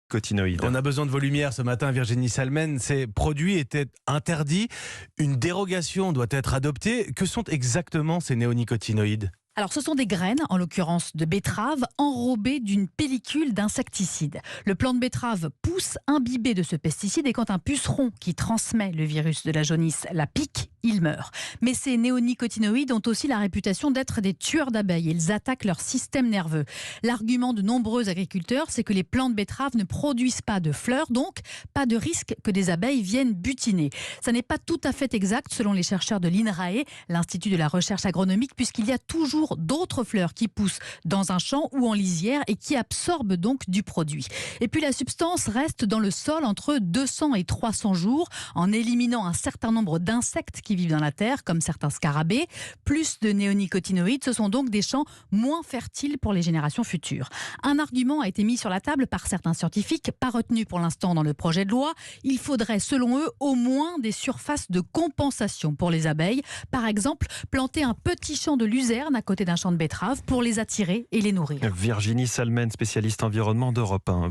Cotinoïdes. On a besoin de vos lumières ce matin, Virginie Salmen. Ces produits étaient interdits. Une dérogation doit être adoptée. Que sont exactement ces néonicotinoïdes ? Alors, ce sont des graines, en l'occurrence de betterave, enrobées d'une pellicule d'insecticide. Le plant de betterave pousse imbibé de ce pesticide et quand un puceron qui transmet le virus de la jaunisse la pique, il meurt. Mais ces néonicotinoïdes ont aussi la réputation d'être des tueurs d'abeilles. Ils attaquent leur système nerveux. L'argument de nombreux agriculteurs, c'est que les plants de betterave ne produisent pas de fleurs, donc pas de risque que des abeilles viennent butiner. Ça n'est pas tout à fait exact selon les chercheurs de l'INRAE, l'Institut de la recherche agronomique, puisqu'il y a toujours d'autres fleurs qui poussent dans un champ ou en lisière et qui absorbent donc du produit. Et puis la substance reste dans le sol entre 200 et 300 jours en éliminant un certain nombre d'insectes qui vivent dans la terre, comme certains scarabées. Plus de néonicotinoïdes, ce sont donc des champs moins fertiles pour les générations futures. Un argument a été mis sur la table par certains scientifiques, pas retenu pour l'instant dans le projet de loi. Il faudrait, selon eux, au moins des surfaces de compensation pour les abeilles. Par exemple, planter un petit champ de luzerne à côté d'un champ de betterave pour les attirer et les nourrir. Virginie Salmen, spécialiste environnement d'Europe 1.